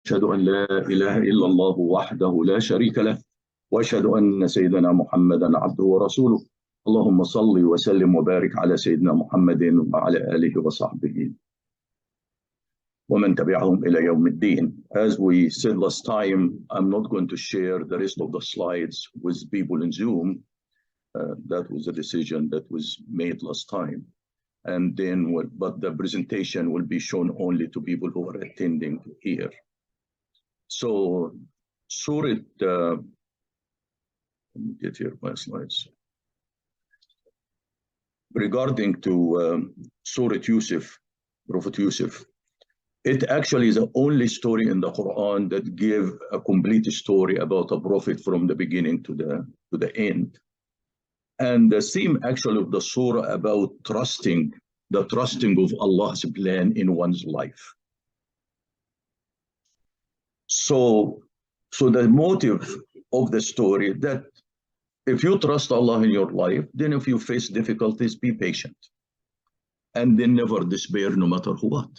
أشهد أن لا إله إلا الله وحده لا شريك له وأشهد أن سيدنا محمدا عبده ورسوله. اللهم صل وسلم وبارك على سيدنا محمد وعلى آله وصحبه ومن تبعهم إلى يوم الدين. As we said last time, I'm not going to share the rest of the slides with people in Zoom. That was a decision that was made last time. And then, but the presentation will be shown only to people who are attending here. So, Surat, let me get here my slides. Regarding to Surat Yousuf, Prophet Yousuf, it actually is the only story in the Quran that gives a complete story about a prophet from the beginning to the end. And the theme actually of the surah about the trusting of Allah's plan in one's life. So the motive of the story that if you trust Allah in your life, then if you face difficulties, be patient. And then never despair no matter what.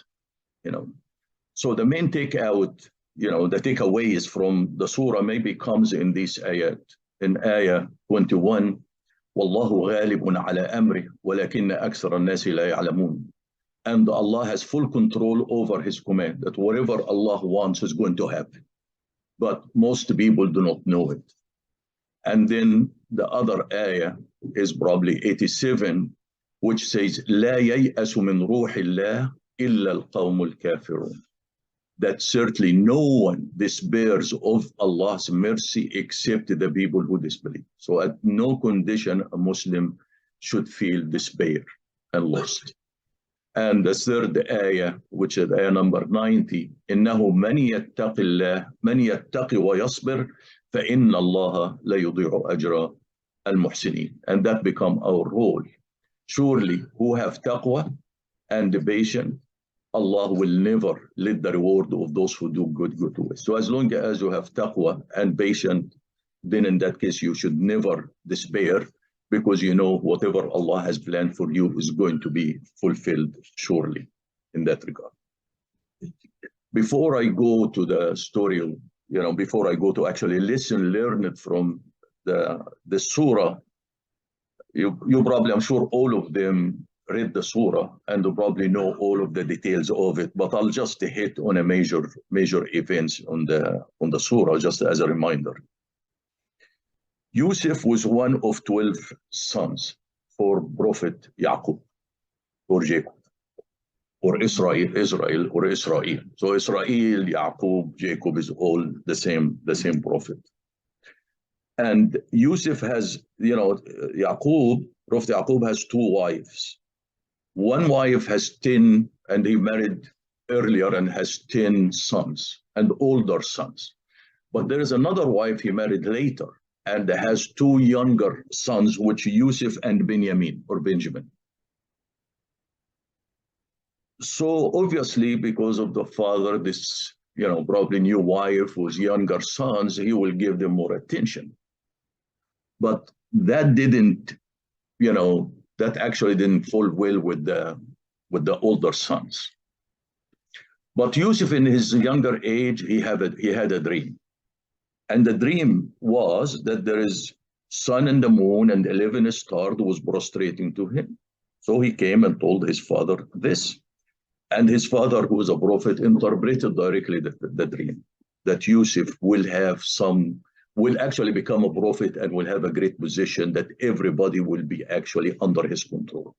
So the main takeout, the takeaways from the surah maybe comes in this ayat, in ayah 21, Wallahu ghalibun ala amri, walakinna akthara an-nasi la ya'lamun. And Allah has full control over his command, that whatever Allah wants is going to happen. But most people do not know it. And then the other ayah is probably 87, which says, لا ييأس من روح الله إلا القوم الكافرون. That certainly no one despairs of Allah's mercy except the people who disbelieve. So at no condition a Muslim should feel despair and lost. And the third ayah, which is ayah number 90, إنه من يتق الله من يتق ويصبر فإن الله لا يضيع أجر المحسنين. And that become our role. Surely who have taqwa and patience, Allah will never let the reward of those who do good go to waste. So as long as you have taqwa and patience, then in that case you should never despair, because whatever Allah has planned for you is going to be fulfilled surely in that regard. Before I go to the story, before I go to actually learn it from the surah, you probably, I'm sure all of them read the surah and you probably know all of the details of it, but I'll just hit on a major events on the surah just as a reminder. Yusuf was one of 12 sons for Prophet Yaqub, or Jacob, or Israel. So Israel, Yaqub, Jacob is all the same prophet. And Yusuf has, Prophet Yaqub has 2 wives. One wife has 10, and he married earlier and has 10 sons and older sons. But there is another wife he married later and has 2 younger sons, which Yusuf and Benjamin. So obviously, because of the father, this, probably new wife with younger sons, he will give them more attention. But that didn't, that actually didn't fall well with the older sons. But Yusuf, in his younger age, he had a dream. And the dream was that there is sun and the moon and 11 stars was prostrating to him. So he came and told his father this. And his father, who was a prophet, interpreted directly the dream, that Yusuf will actually become a prophet and will have a great position, that everybody will be actually under his control,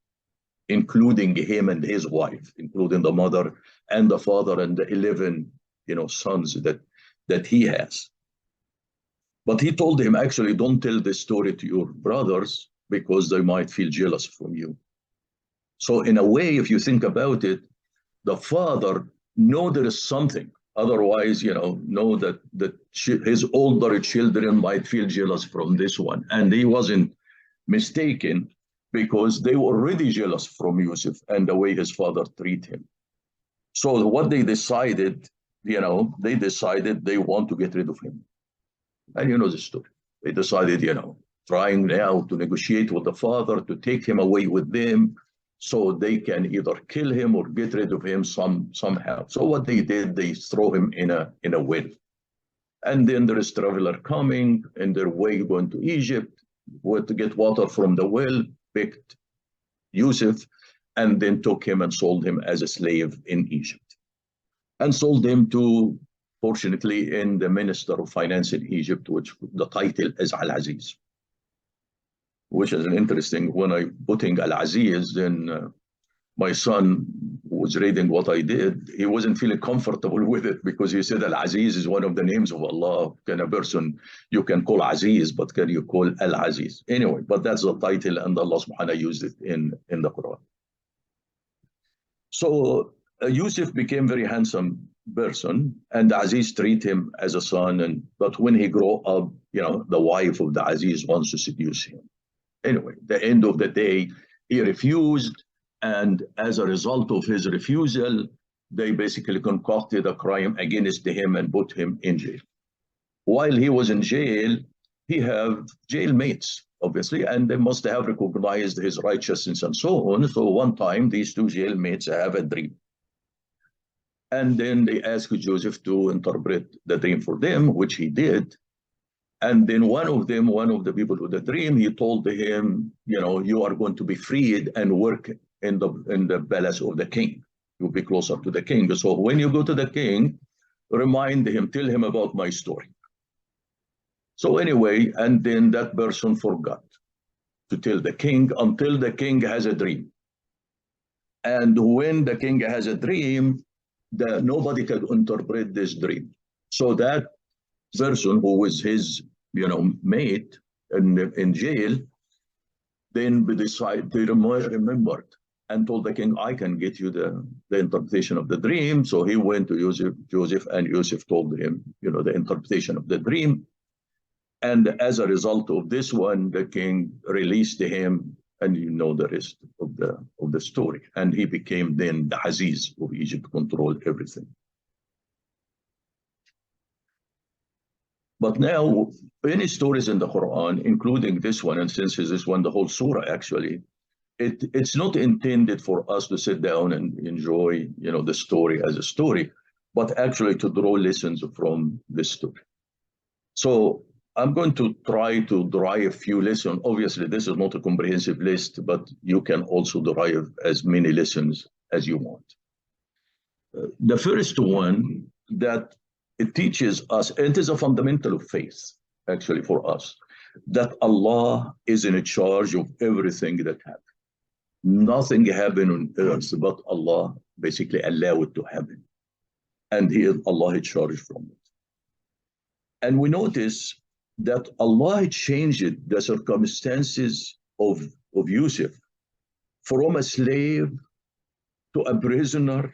including him and his wife, including the mother and the father and the 11, sons that he has. But he told him, actually, don't tell this story to your brothers because they might feel jealous from you. So in a way, if you think about it, the father knows there is something. Otherwise, know that his older children might feel jealous from this one. And he wasn't mistaken, because they were already jealous from Yusuf and the way his father treated him. So what they decided, they want to get rid of him. And you know the story. They decided, trying now to negotiate with the father to take him away with them. so they can either kill him or get rid of him somehow. So what they did, they throw him in a well. And then there is traveler coming in their way going to Egypt to get water from the well, picked Yusuf, and then took him and sold him as a slave in Egypt. And sold him to, fortunately, in the Minister of Finance in Egypt, which the title is Al-Aziz. Which is an interesting, when I putting Al-Aziz, then my son who was reading what I did, he wasn't feeling comfortable with it because he said Al-Aziz is one of the names of Allah. Can a person, you can call Aziz, but can you call Al-Aziz? Anyway, but that's the title, and Allah subhanahu used it in the Quran. So Yusuf became very handsome person, and Aziz treat him as a son. But when he grow up, the wife of the Aziz wants to seduce him. Anyway, the end of the day, he refused. And as a result of his refusal, they basically concocted a crime against him and put him in jail. While he was in jail, he had jailmates, obviously, and they must have recognized his righteousness and so on. So one time, these two jailmates have a dream. And then they asked Joseph to interpret the dream for them, which he did. And then one of the people with the dream, he told him, you are going to be freed and work in the palace of the king. You'll be closer to the king. So when you go to the king, remind him, tell him about my story. So anyway, and then that person forgot to tell the king until the king has a dream. And when the king has a dream, nobody can interpret this dream. So that person who was his mate in jail, then they remembered and told the king, I can get you the interpretation of the dream. So he went to Joseph, and Joseph told him, the interpretation of the dream. And as a result of this one, the king released him, and the rest of the story. And he became then the Aziz of Egypt, controlled everything. But now, any stories in the Quran, including this one, and since this one, the whole surah actually, it's not intended for us to sit down and enjoy, the story as a story, but actually to draw lessons from this story. So I'm going to try to derive a few lessons. Obviously, this is not a comprehensive list, but you can also derive as many lessons as you want. The first one that it teaches us, and it is a fundamental of faith, actually, for us, that Allah is in charge of everything that happens. Nothing happened on earth, but Allah basically allowed it to happen. And Allah is charged from it. And we notice that Allah changed the circumstances of Yusuf from a slave to a prisoner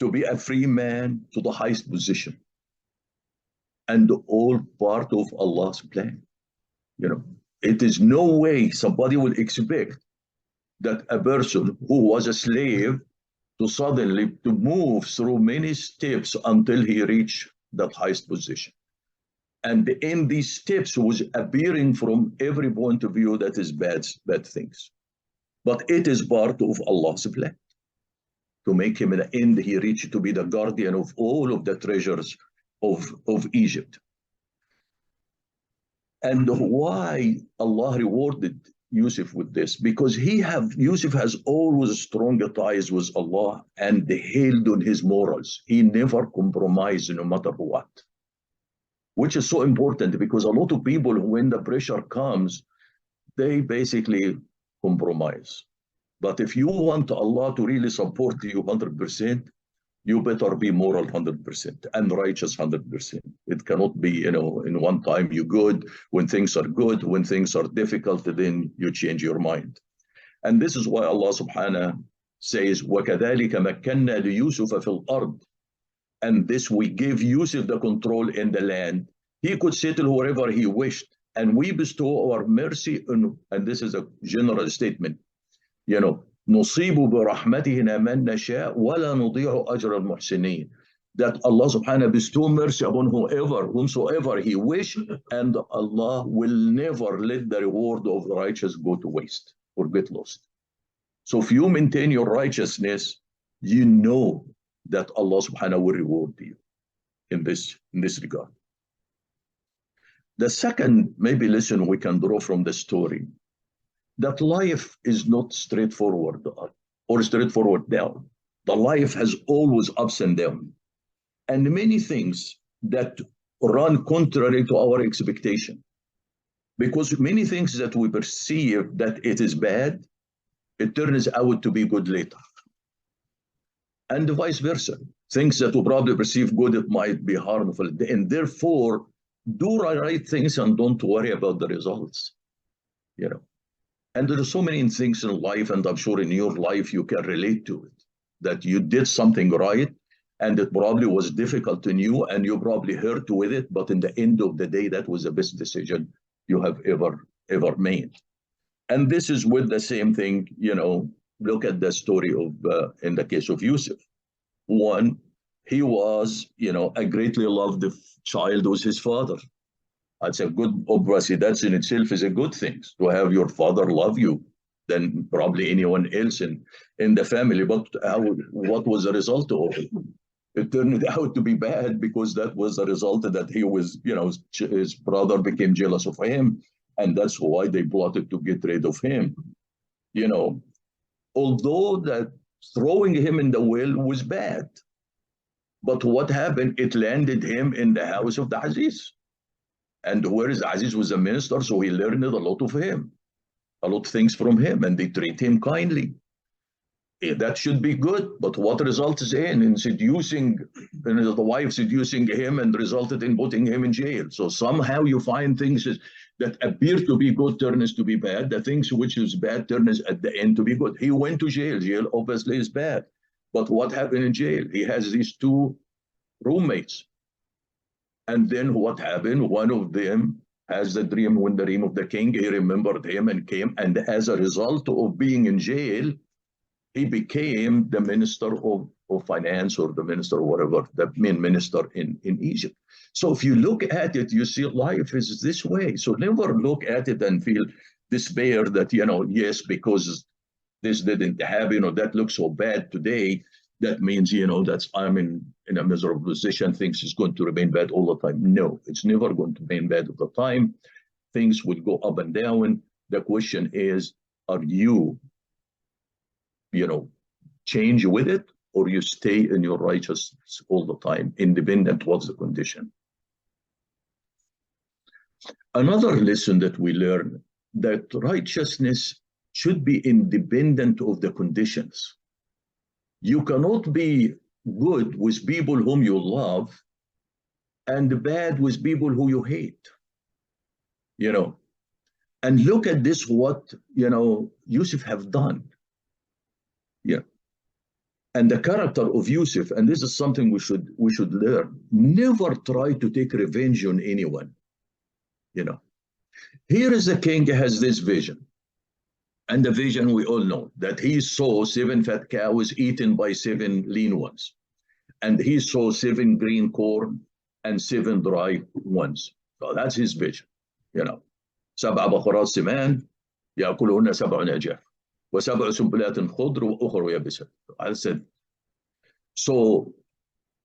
to be a free man to the highest position. And all part of Allah's plan. It is no way somebody will expect that a person who was a slave to suddenly to move through many steps until he reached that highest position. And in these steps was appearing from every point of view that is bad things. But it is part of Allah's plan to make him in the end he reached to be the guardian of all of the treasures of Egypt. And why Allah rewarded Yusuf with this? Because Yusuf has always strong ties with Allah and held on his morals. He never compromised no matter what. Which is so important because a lot of people, when the pressure comes, they basically compromise. But if you want Allah to really support you 100%, you better be moral 100% and righteous 100%. It cannot be, in one time you're good, when things are good, when things are difficult, then you change your mind. And this is why Allah subhanahu says, وَكَذَلِكَ مَكَّنَّا لِيُوسُفَ فِي الْأَرْضِ. And this we give Yusuf the control in the land. He could settle wherever he wished. And we bestow our mercy on, and this is a general statement, نصيب برحمتنا من نشاء ولا نضيع أجر المحسنين. That Allah subhanahu bestow mercy upon whomsoever he wish, and Allah will never let the reward of the righteous go to waste or get lost. So if you maintain your righteousness, you know that Allah subhanahu will reward you in this regard. The second maybe lesson we can draw from the story, that life is not straightforward up or straightforward down. The life has always ups and downs, and many things that run contrary to our expectation. Because many things that we perceive that it is bad, it turns out to be good later. And vice versa. Things that we probably perceive good, it might be harmful. And therefore, do the right things and don't worry about the results. You know. And there are so many things in life, and I'm sure in your life you can relate to it, that you did something right, and it probably was difficult in you, and you probably hurt with it, but in the end of the day, that was the best decision you have ever made. And this is with the same thing, you know, look at the story of, in the case of Yusuf. One, he was, you know, a greatly loved child with his father. That's a good, obviously, that's in itself is a good thing to have your father love you than probably anyone else in the family. But what was the result of it? It turned out to be bad because that was the result that he was, you know, his brother became jealous of him. And that's why they plotted to get rid of him. You know, although that throwing him in the well was bad, but what happened? It landed him in the house of the Aziz. And whereas Aziz was a minister, so he learned a lot of him, a lot of things from him, and they treat him kindly. That should be good, but what results in seducing, and the wife seducing him and resulted in putting him in jail. So somehow you find things that appear to be good turns to be bad. The things which is bad turns at the end to be good. He went to jail. Jail obviously is bad. But what happened in jail? He has these two roommates. And then what happened? One of them has the dream, when the dream of the king, he remembered him and came. And as a result of being in jail, he became the minister of finance, or the minister, or whatever, the main minister in Egypt. So if you look at it, you see life is this way. So never look at it and feel despair that, you know, yes, because this didn't happen, or that looks so bad today, that means, you know, that's I'm in a miserable position, things is going to remain bad all the time. No, it's never going to remain bad all the time. Things will go up and down. The question is, are you, you know, change with it, or you stay in your righteousness all the time, independent what's the condition? Another lesson that we learn, that righteousness should be independent of the conditions. You cannot be good with people whom you love and bad with people who you hate. You know, and look at this, what, you know, Yusuf have done. Yeah. And the character of Yusuf, and this is something we should learn, never try to take revenge on anyone. You know, here is the king has this vision. And the vision we all know, that he saw 7 fat cows eaten by 7 lean ones. And he saw 7 green corn and 7 dry ones. So that's his vision. You know, 7 بقرات سمان يأكلهن 7 عجاف وسبع سنبلات خضر وأخر يابسات. I said, so,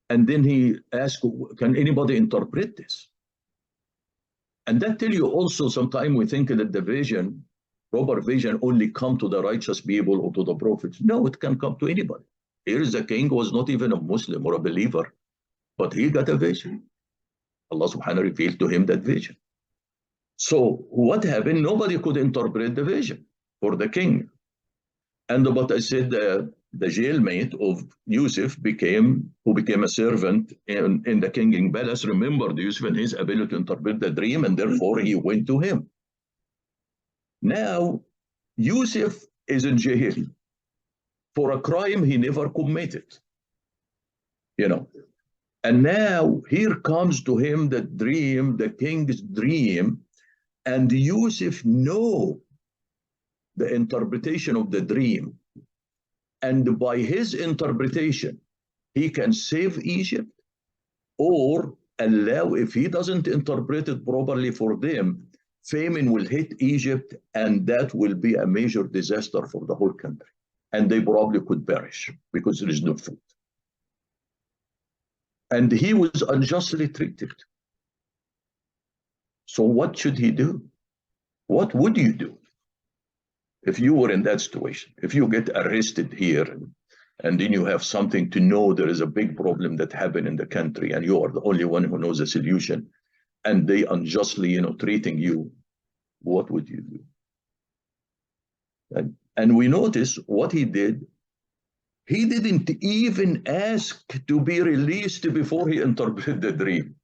and then he asked, can anybody interpret this? And that tell you also, sometimes we think that the vision, proper vision, only come to the righteous people or to the prophets. No, it can come to anybody. Here is the king, was not even a Muslim or a believer, but he got a vision. Allah subhanahu revealed to him that vision. So what happened? Nobody could interpret the vision for the king. And but I said the jailmate of Yusuf who became a servant in the king's palace, remembered Yusuf and his ability to interpret the dream, and therefore he went to him. Now, Yusuf is in jail for a crime he never committed. You know, and now here comes to him the dream, the king's dream, and Yusuf knows the interpretation of the dream. And by his interpretation, he can save Egypt, or allow, if he doesn't interpret it properly for them, famine will hit Egypt, and that will be a major disaster for the whole country. and they probably could perish because there is no food. And he was unjustly treated. So what should he do? What would you do if you were in that situation? If you get arrested here and then you have something to know there is a big problem that happened in the country and you are the only one who knows the solution, and they unjustly, treating you, what would you do? And we notice what he did. He didn't even ask to be released before he interpreted the dream.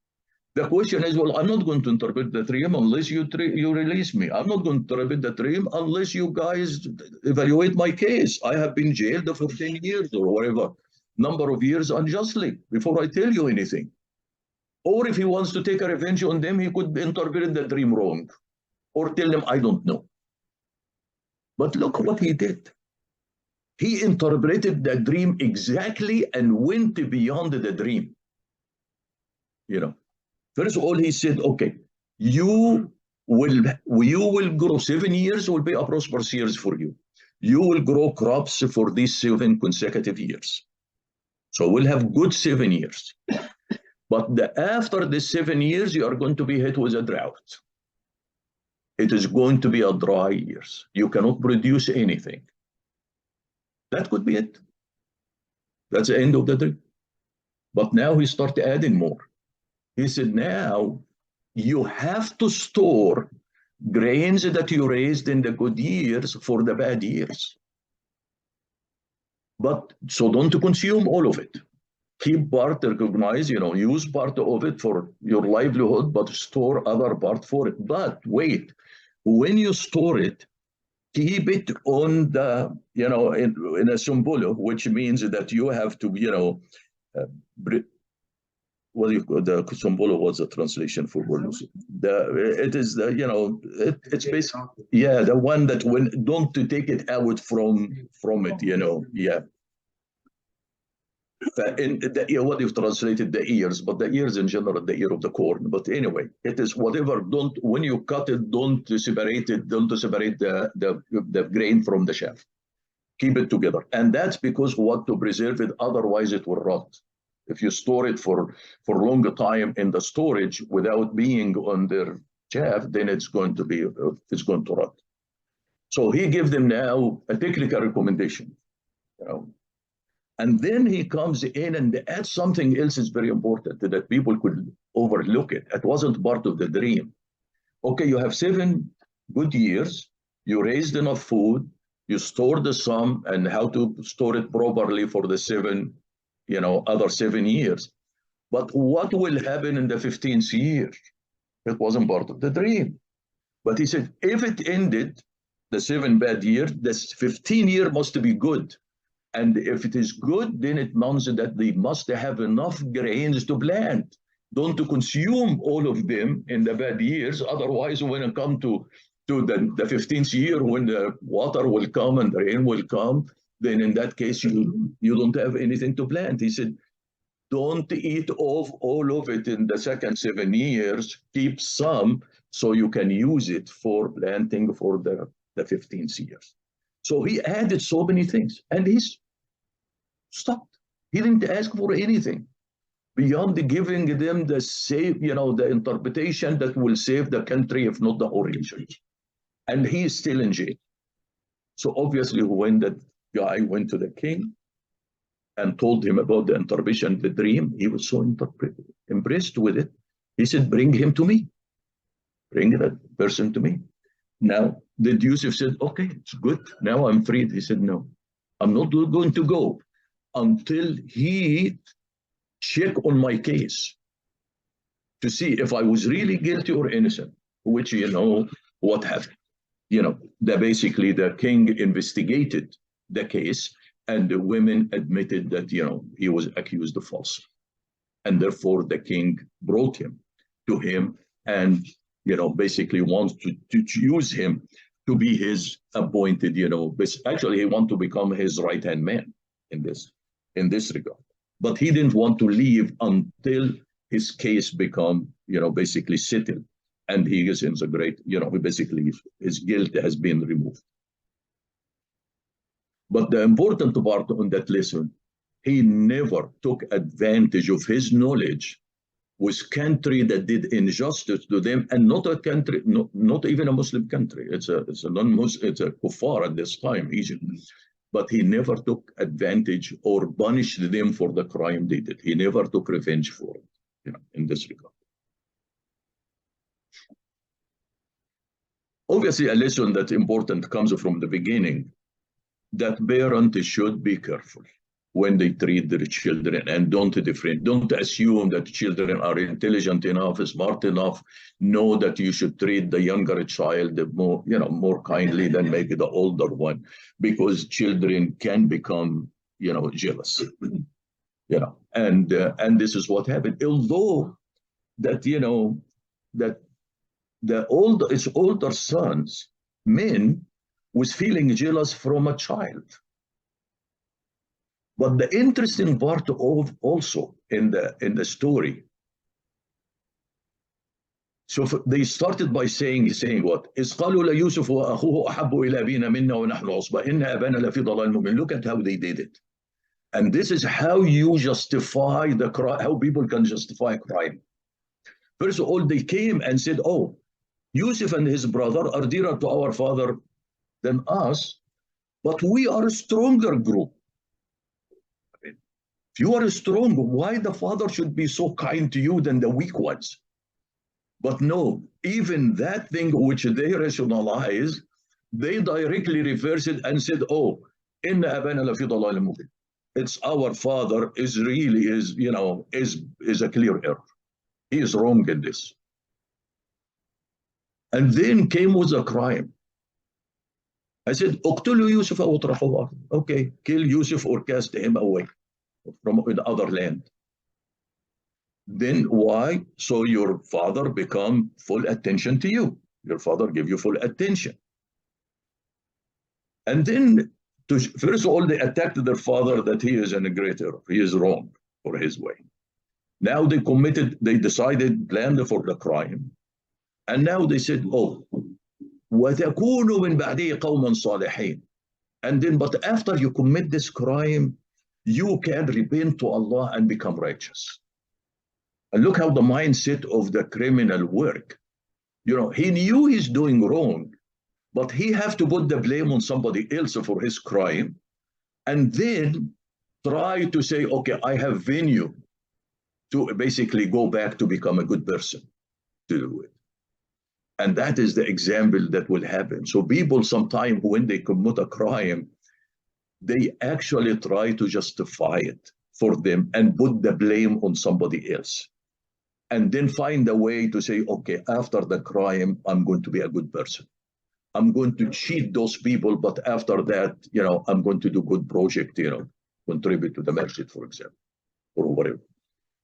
The question is, well, I'm not going to interpret the dream unless you release me. I'm not going to interpret the dream unless you guys evaluate my case. I have been jailed for 10 years or whatever number of years unjustly before I tell you anything. Or if he wants to take a revenge on them, he could interpret the dream wrong or tell them, I don't know. But look what he did. He interpreted the dream exactly and went beyond the dream. First of all, he said, okay, you will grow 7 years, will be a prosperous years for you. You will grow crops for these 7 consecutive years. So we'll have good 7 years. But after the 7 years, you are going to be hit with a drought. It is going to be a dry years. You cannot produce anything. That could be it. That's the end of the dream. But now he started adding more. He said, now you have to store grains that you raised in the good years for the bad years. But so don't consume all of it. Keep part, recognize, use part of it for your livelihood, but store other part for it. But wait, when you store it, keep it on the, in a sumbolo, which means that you have to, what do you call the sumbolo? What's the translation for bonus? It is the, it's basically, yeah, the one that when don't to take it out from it, yeah. In what you've translated the ears, but the ears in general, the ear of the corn. But anyway, it is whatever. Don't when you cut it, don't separate it. Don't separate the grain from the chaff. Keep it together, and that's because what to preserve it. Otherwise, it will rot. If you store it for longer time in the storage without being on the chaff, then it's going to rot. So he gives them now a technical recommendation. And then he comes in and adds something else is very important that people could overlook it. It wasn't part of the dream. Okay, you have 7 good years. You raised enough food. You stored the sum and how to store it properly for the 7, other 7 years. But what will happen in the 15th year? It wasn't part of the dream. But he said, if it ended, the 7 bad years, the 15th year must be good. And if it is good, then it means that they must have enough grains to plant. Don't to consume all of them in the bad years. Otherwise, when it comes to the 15th year, when the water will come and the rain will come, then in that case, you don't have anything to plant. He said, don't eat off all of it in the second 7 years. Keep some so you can use it for planting for the 15th years. So he added so many things, and he's stopped. He didn't ask for anything beyond giving them the the interpretation that will save the country, if not the whole region. And he is still in jail. So obviously, when that guy went to the king and told him about the interpretation, the dream, he was so impressed with it. He said, bring him to me. Bring that person to me. Now, the Yousuf said, okay, it's good. Now I'm freed. He said, no, I'm not going to go until he check on my case to see if I was really guilty or innocent, which, what happened. Basically the king investigated the case and the women admitted that, he was accused of false. And therefore the king brought him to him and, basically wants to use him to be his appointed, actually he wants to become his right-hand man in this regard. But he didn't want to leave until his case become, basically settled. And he is in the great, basically his guilt has been removed. But the important part on that lesson, he never took advantage of his knowledge with country that did injustice to them, and not a country, not even a Muslim country. It's a non-Muslim, it's a kuffar at this time, Egypt. But he never took advantage or punished them for the crime they did. He never took revenge for it, in this regard. Obviously, a lesson that's important comes from the beginning, that parents should be careful when they treat their children, and don't assume that children are intelligent enough, smart enough, know that you should treat the younger child more kindly than maybe the older one, because children can become jealous. And this is what happened. Although that that its older sons, men, was feeling jealous from a child. But the interesting part of also in the story, so they started by saying what? إِذْ قَالُوا لَيُوسُفُ وَأَخُوهُ أَحَبُّ إِلَى أَبِينَا مِنَّا وَنَحْنُ عُصْبَةٌ إِنَّ أَبَانَا لَفِي ضَلَالٍ مُبِينٍ. Look at how they did it. And this is how you justify the crime, how people can justify crime. First of all, they came and said, oh, Yusuf and his brother are dearer to our father than us, but we are a stronger group. If you are strong, why the father should be so kind to you than the weak ones? But no, even that thing which they rationalize, they directly reverse it and said, oh, inna abana lafi dalalin mubin. It's our father is a clear error. He is wrong in this. And then came with a crime. I said, اقتلوا يوسف أو اطرحوه. Okay, kill Yusuf or cast him away from the other land. Then why? So your father become full attention to you. Your father give you full attention. And then, first of all, they attacked their father that he is in a great error. He is wrong for his way. Now they decided, planned for the crime. And now they said, oh, وَتَكُونُوا مِنْ بَعْدِهِ قَوْمًا صَالِحِينَ. And then, but after you commit this crime, you can repent to Allah and become righteous. And look how the mindset of the criminal work. He knew he's doing wrong, but he have to put the blame on somebody else for his crime, and then try to say, okay, I have venue to basically go back to become a good person to do it. And that is the example that will happen. So people sometimes when they commit a crime, they actually try to justify it for them and put the blame on somebody else. And then find a way to say, okay, after the crime, I'm going to be a good person. I'm going to cheat those people, but after that, I'm going to do good project, contribute to the masjid, for example, or whatever.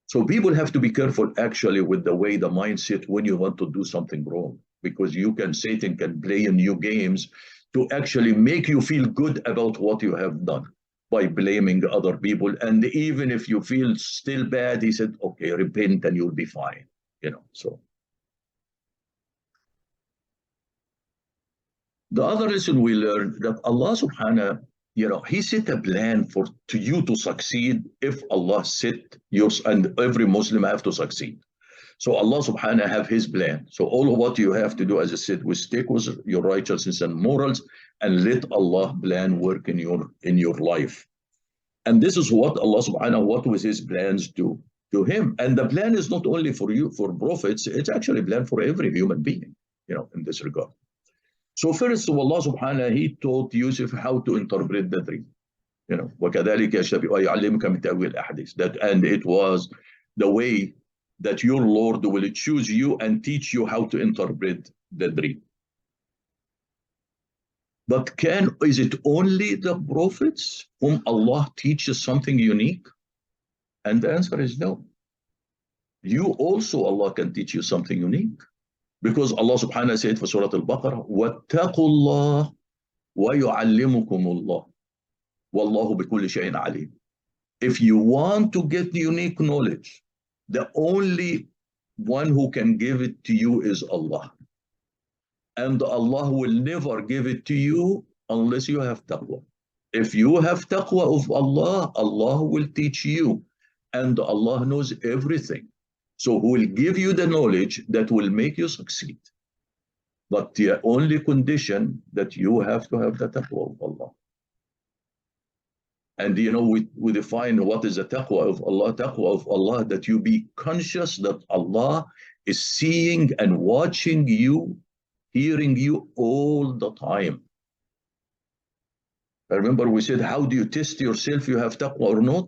So people have to be careful actually with the way the mindset when you want to do something wrong, because Satan can play in you games to actually make you feel good about what you have done by blaming other people. And even if you feel still bad, he said, okay, repent and you'll be fine, so. The other lesson we learned that Allah subhanahu, he set a plan to you to succeed if Allah set yours, and every Muslim have to succeed. So Allah subhanahu have his plan. So all of what you have to do, as I said, we stick with your righteousness and morals and let Allah plan work in your life. And this is what Allah subhanahu, what was his plans to him. And the plan is not only for you, for prophets, it's actually a plan for every human being, in this regard. So first of all, Allah subhanahu, he taught Yusuf how to interpret the dream. وَكَذَلِكَ يَعْلِمُكَ مِنْ تَأْوِيلِ الْأَحَادِيث. And it was the way that your Lord will choose you and teach you how to interpret the dream. But is it only the prophets whom Allah teaches something unique? And the answer is no. You also, Allah can teach you something unique. Because Allah subhanahu said for Surah Al-Baqarah, وَاتَّقُوا اللَّهَ وَيُعَلِّمُكُمُ اللَّهُ وَاللَّهُ بِكُلِّ شَيْءٍ عَلِيمٌ. If you want to get unique knowledge, the only one who can give it to you is Allah. And Allah will never give it to you unless you have taqwa. If you have taqwa of Allah, Allah will teach you. And Allah knows everything. So He will give you the knowledge that will make you succeed. But the only condition that you have to have the taqwa of Allah. And we define what is the taqwa of Allah. Taqwa of Allah, that you be conscious that Allah is seeing and watching you, hearing you all the time. I remember we said, how do you test yourself you have taqwa or not?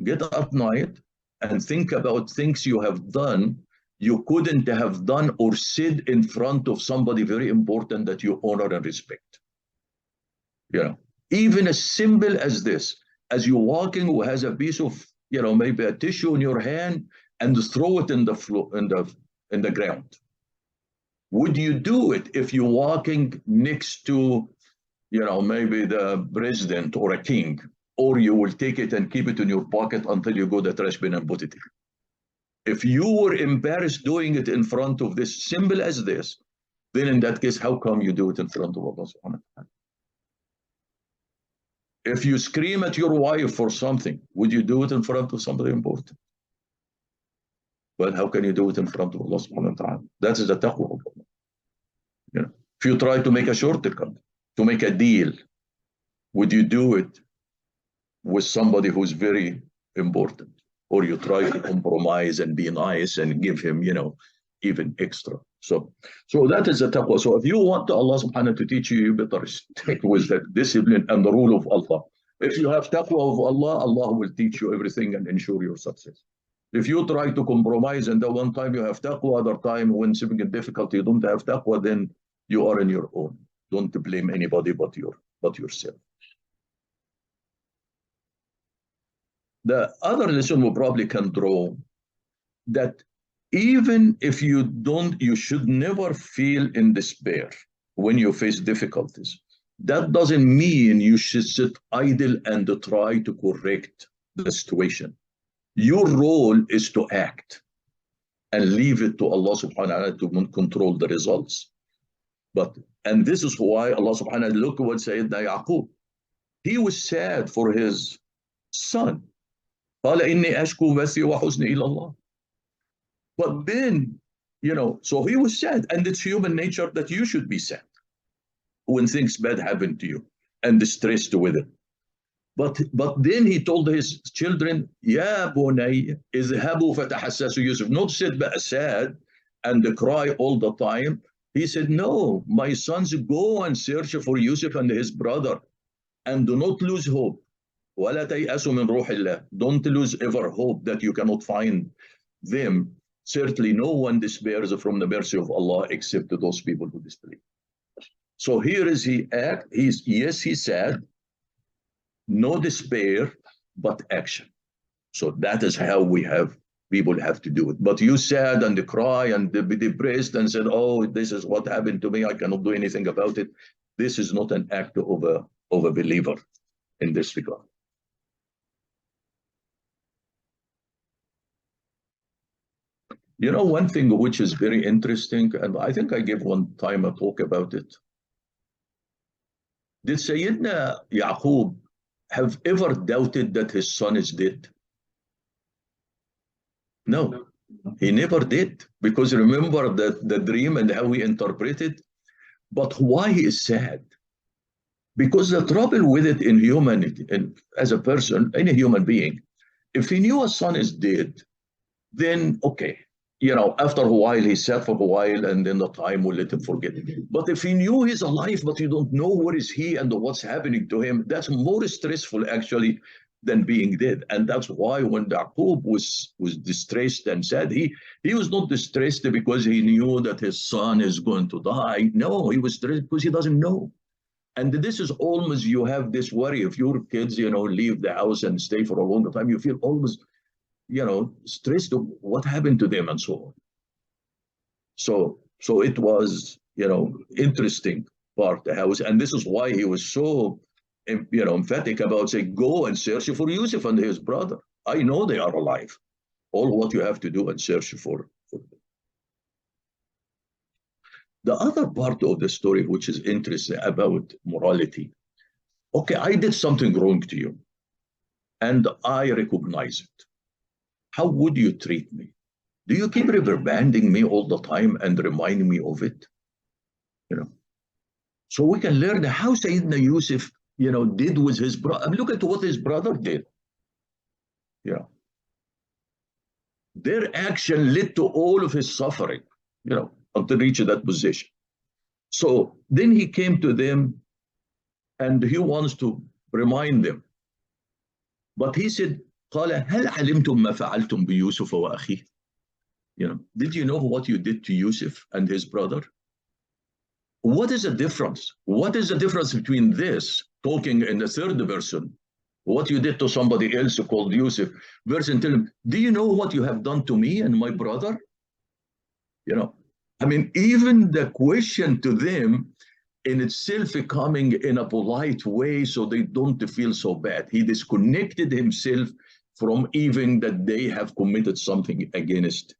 Get up at night and think about things you have done you couldn't have done or said in front of somebody very important that you honor and respect. Even as simple as this, as you're walking, who has a piece of, maybe a tissue in your hand, and throw it in the floor, in the ground. Would you do it if you're walking next to, maybe the president or a king, or you will take it and keep it in your pocket until you go to the trash bin and put it in? If you were embarrassed doing it in front of this, simple as this, then in that case, how come you do it in front of Allah subhanahu wa ta'ala? If you scream at your wife for something, would you do it in front of somebody important? But how can you do it in front of Allah subhanahu wa ta'ala? That is the taqwa of Allah. If you try to make a shortcut, to make a deal, would you do it with somebody who's very important? Or you try to compromise and be nice and give him, even extra. So that is the taqwa. So if you want Allah subhanahu to teach you, you better stick with that discipline and the rule of Allah. If you have taqwa of Allah, Allah will teach you everything and ensure your success. If you try to compromise and the one time you have taqwa, other time when significant difficulty you don't have taqwa, then you are on your own. Don't blame anybody but yourself. The other lesson we probably can draw, that even if you should never feel in despair when you face difficulties. That doesn't mean you should sit idle and try to correct the situation. Your role is to act and leave it to Allah subhanahu wa ta'ala to control the results. And this is why Allah subhanahu wa ta'ala, look what Sayyidina Yaqub, he was sad for his son. قال إني أشكو بثي وحزني إلى الله. But then, so he was sad, and it's human nature that you should be sad when things bad happen to you and distressed with it. But then he told his children, يا بني اذهبوا فتحسسوا يوسف. Not sit but sad and cry all the time. He said, no, my sons, go and search for Yusuf and his brother, and do not lose hope. ولا تيأسوا من روح الله. Don't lose ever hope that you cannot find them. Certainly no one despairs from the mercy of Allah except those people who disbelieve. So here is he's sad, no despair, but action. So that is how people have to do it. But you sad and cry and be depressed and said, oh, this is what happened to me, I cannot do anything about it. This is not an act of a believer in this regard. One thing which is very interesting, and I think I gave one time a talk about it. Did Sayyidina Yaqub have ever doubted that his son is dead? No, he never did. Because remember the dream and how he interpreted. But why he is sad? Because the trouble with it in humanity, and as a person, any human being, if he knew a son is dead, then okay. After a while, he's sad for a while, and then the time will let him forget. But if he knew he's alive, but you don't know where is he and what's happening to him, that's more stressful, actually, than being dead. And that's why when Yaqub was distressed and sad, he was not distressed because he knew that his son is going to die. No, he was stressed because he doesn't know. And this is almost, you have this worry. If your kids, leave the house and stay for a long time, you feel almost stressed of what happened to them and so on. So it was, interesting part the house, and this is why he was so, emphatic about saying, go and search for Yusuf and his brother. I know they are alive. All what you have to do and search for them. The other part of the story, which is interesting about morality, okay, I did something wrong to you, and I recognize it. How would you treat me? Do you keep reprimanding me all the time and reminding me of it? You know, so we can learn how Sayyidina Yusuf, did with his brother. Look at what his brother did. You know, their action led to all of his suffering, until reaching that position. So then he came to them and he wants to remind them. But he said, قال هل علمتم ما فعلتم بيوسف وأخيه? Did you know what you did to Yusuf and his brother? What is the difference? What is the difference between this, talking in the third person, what you did to somebody else called Yusuf, versus tell him, do you know what you have done to me and my brother? Even the question to them in itself coming in a polite way so they don't feel so bad. He disconnected himself from even that they have committed something against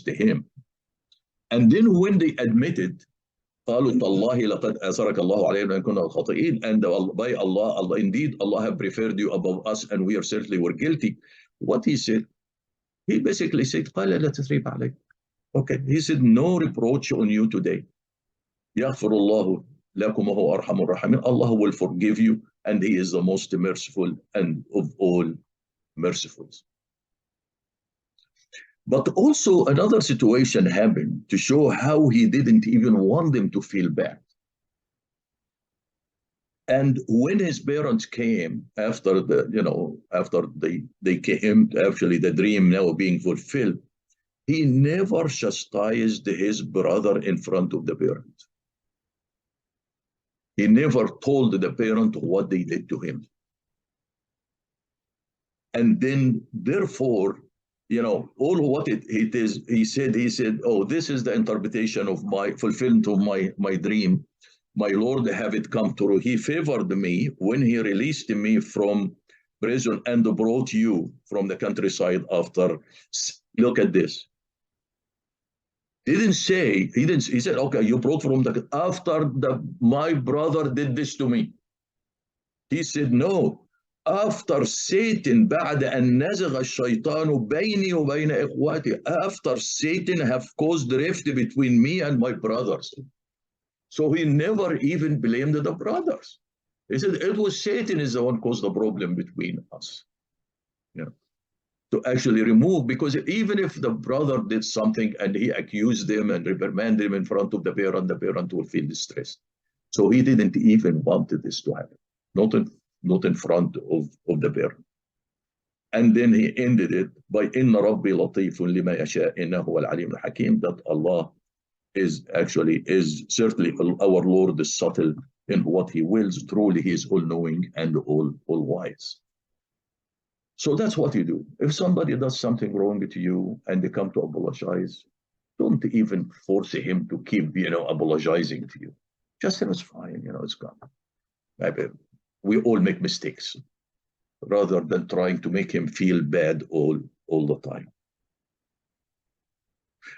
him. And then when they admitted, قالوا تالله لقد أثرك الله علينا إن كنا خاطئين, and by Allah, indeed Allah have preferred you above us and we are certainly were guilty. What he said? He basically said, قال لا تثريب عليك. Okay, he said, no reproach on you today. يغفر الله لكم وهو أرحم الراحمين. Allah will forgive you and he is the most merciful and of all mercifuls. But also another situation happened to show how he didn't even want them to feel bad. And when his parents came after they came to actually the dream now being fulfilled, he never chastised his brother in front of the parent. He never told the parent what they did to him. And then therefore, all what it is, he said, oh, this is the interpretation of my fulfillment of my dream. My Lord have it come true. He favored me when he released me from prison and brought you from the countryside after. Look at this. He said, okay, you brought from after my brother did this to me. He said, no. After Satan, بعد أن نزغ الشيطان بيني وبين إخواتي, after Satan have caused rift between me and my brothers. So he never even blamed the brothers. He said, it was Satan is the one caused the problem between us. To actually remove, because even if the brother did something and he accused them and reprimanded them in front of the parent will feel distressed. So he didn't even want this to happen. Not in front of the parent. And then he ended it by إِنَّ رَبِّي لَطِيفٌ لِمَا يَشَاءُ إِنَّهُ هُوَ الْعَلِيمُ الْحَكِيمُ, that Allah is certainly our Lord is subtle in what he wills. Truly he is all-knowing and all-wise. So that's what you do. If somebody does something wrong to you and they come to apologize, don't even force him to keep, apologizing to you. Just say, it's fine, it's gone. Maybe we all make mistakes, rather than trying to make him feel bad all the time.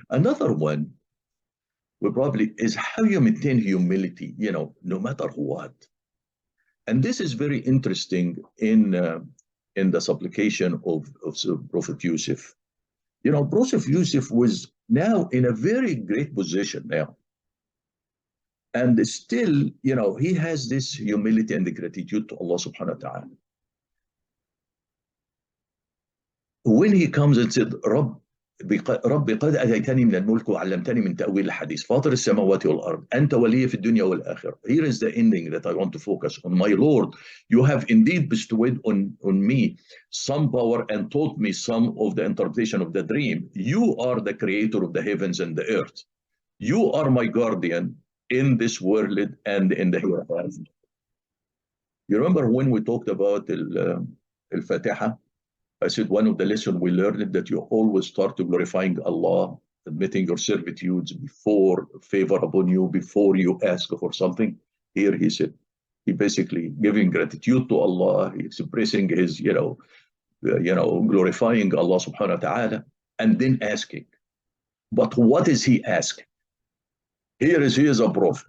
Another one probably is how you maintain humility, no matter what. And this is very interesting in the supplication of Prophet Yusuf. Prophet Yusuf was now in a very great position now. And still, he has this humility and the gratitude to Allah subhanahu wa ta'ala. When he comes and said, ربي قد أتيتني من الملك وعلمتني من تأويل الحديث فاطر السماوات والأرض أنت ولي في الدنيا والآخرة. Here is the ending that I want to focus on. My Lord, you have indeed bestowed on me some power and taught me some of the interpretation of the dream. You are the creator of the heavens and the earth. You are my guardian in this world and in the hereafter. You remember when we talked about Al-Fatiha? I said one of the lessons we learned that you always start to glorifying Allah, admitting your servitudes before favor upon you, before you ask for something. Here he said, he basically giving gratitude to Allah, he expressing his, glorifying Allah subhanahu wa ta'ala, and then asking. But what is he asking? He is a prophet.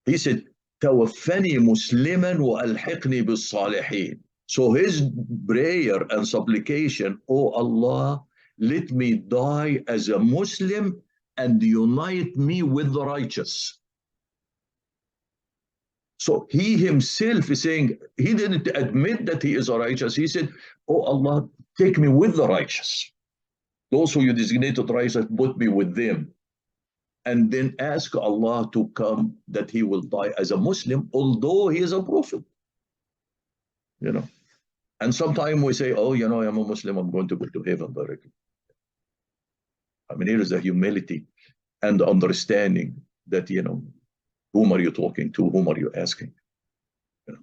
He said, توفني مسلما وألحقني بالصالحين. So his prayer and supplication, oh Allah, let me die as a Muslim and unite me with the righteous. So he himself is saying, he didn't admit that he is a righteous. He said, oh Allah, take me with the righteous. Those who you designated righteous, put me with them. And then ask Allah to come that he will die as a Muslim, although he is a prophet. You know. And sometimes we say, oh, you know, I'm a Muslim, I'm going to go to heaven directly. I mean, here is the humility and the understanding that, you know, whom are you talking to? Whom are you asking? You know.